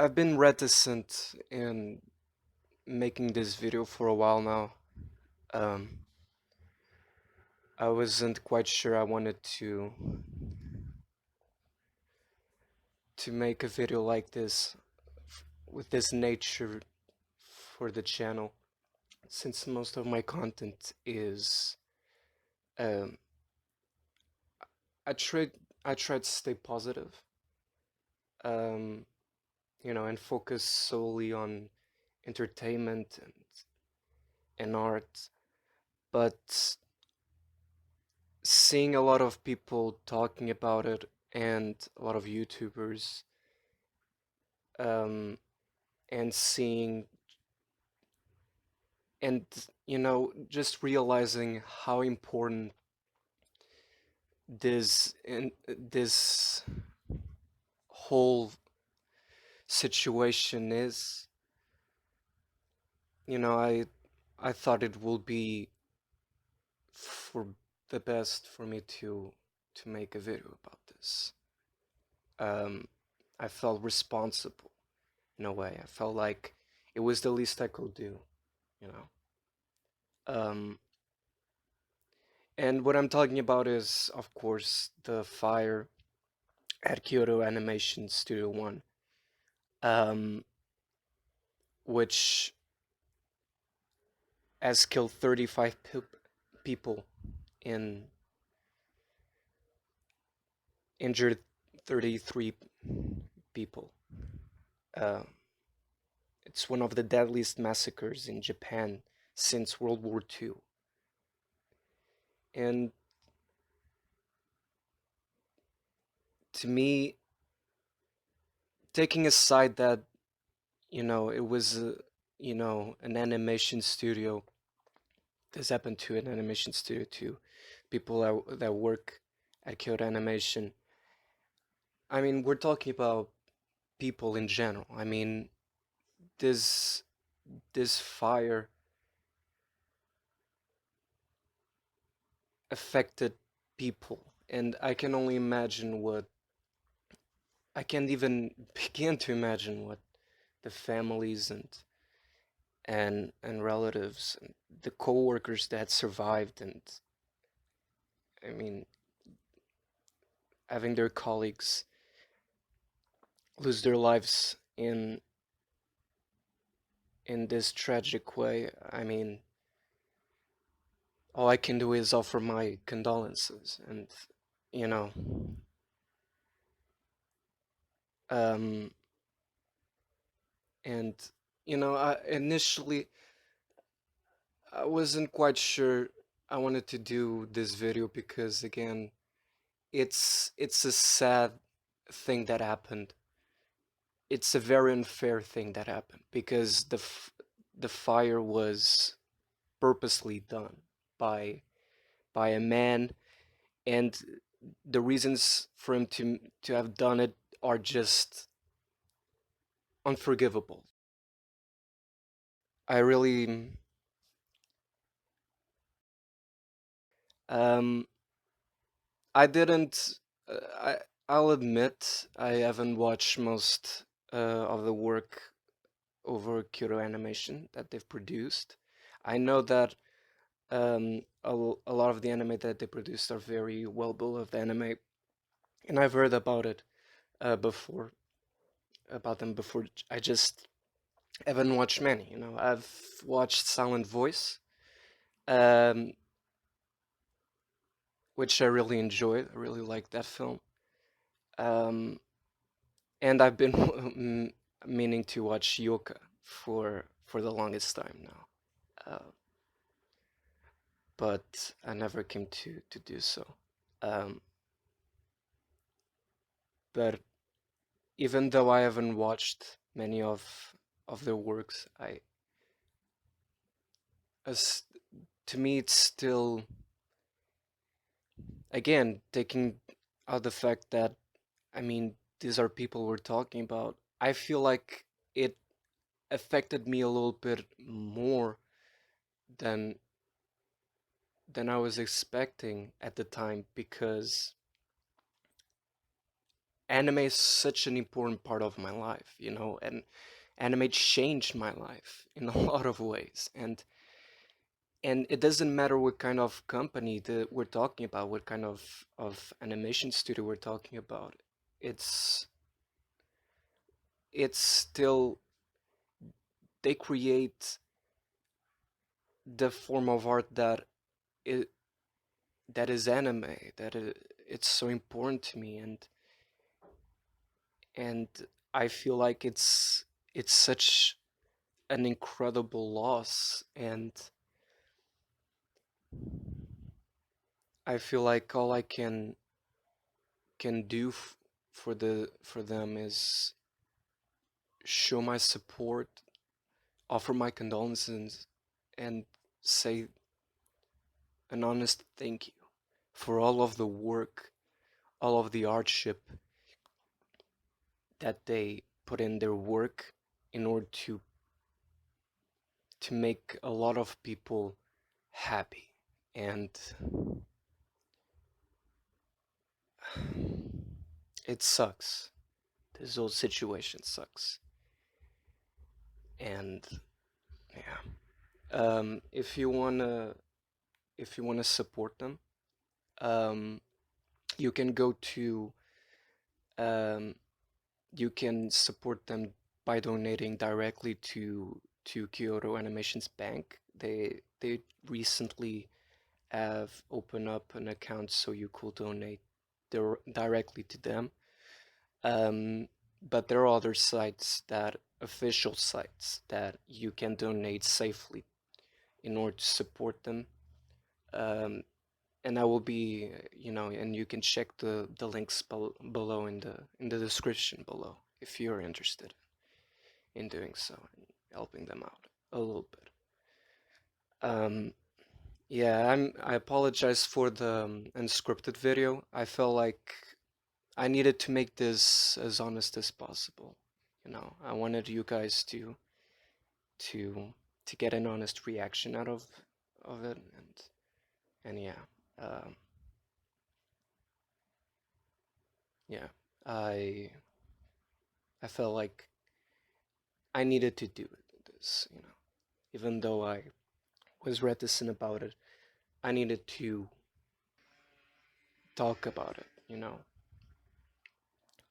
I've been reticent in making this video for a while now. Um, I wasn't quite sure I wanted to make a video like this with this nature for the channel, since most of my content is um, I tried I tried to stay positive, um, and focus solely on entertainment and art, but seeing a lot of people talking about it and a lot of YouTubers, um, and seeing and just realizing how important this whole situation is. I thought it will be for the best for me to make a video about this. Um, I felt responsible in a way. I felt like it was the least I could do, you know. Um, and what I'm talking about is, of course, the fire at Kyoto Animation Studio One, um, which has killed 35 people and injured 33 people. Uh, it's one of the deadliest massacres in Japan since World War II. And to me, taking aside that, it was, an animation studio, this happened to an animation studio too, people that work at Kyoto Animation. I mean, we're talking about people in general. I mean, this this fire affected people, and I can't even begin to imagine what the families and relatives and the co-workers that survived, and I mean, having their colleagues lose their lives in this tragic way. I mean, all I can do is offer my condolences, and you know um and initially I wasn't quite sure I wanted to do this video because, again, it's a sad thing that happened. It's a very unfair thing that happened because the fire was purposely done by by a man, and the reasons for him to have done it are just unforgivable. I really um I didn't I'll admit I haven't watched most of the work over Kyoto Animation that they've produced. I know that a lot of the anime that they produced are very well beloved anime, and I've heard before about them before. I just haven't watched many. I've watched Silent Voice, um, which I really enjoyed. I really liked that film. Um, and I've been meaning to watch Yoka for the longest time now, but I never came to do so. Um, but even though I haven't watched many of their works, as to me, it's still, again, taking out the fact that, I mean, these are people we're talking about. I feel like it affected me a little bit more than than I was expecting at the time, because anime is such an important part of my life, you know, and anime changed my life in a lot of ways. And it doesn't matter what kind of company that we're talking about, what kind of animation studio we're talking about. It's it's still they create the form of art it that is anime, it's so important to me, and I feel like it's such an incredible loss, and I feel like all I can do for them is show my support, offer my condolences, and say an honest thank you for all of the work, all of the hardship that they put in their work in order to make a lot of people happy. And it sucks. This whole situation sucks. And yeah. If you wanna support them, um, you can go to um, you can support them by donating directly to Kyoto Animation's bank. They recently have opened up an account so you could donate directly to them. Um, but there are other sites official sites that you can donate safely in order to support them. Um, and I will be, and you can check the links below in the description below if you're interested in doing so and helping them out a little bit. Um, yeah, I apologize for the unscripted video. I felt like I needed to make this as honest as possible. I wanted you guys to to get an honest reaction out of it, and yeah, um, yeah, I I felt like I needed to do this, even though I was reticent about it. I needed to talk about it,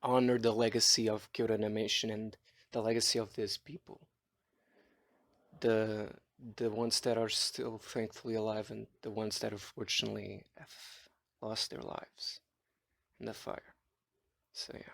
honor the legacy of Kyoto Animation and the legacy of these people, the the ones that are still thankfully alive and the ones that unfortunately have lost their lives in the fire. So yeah.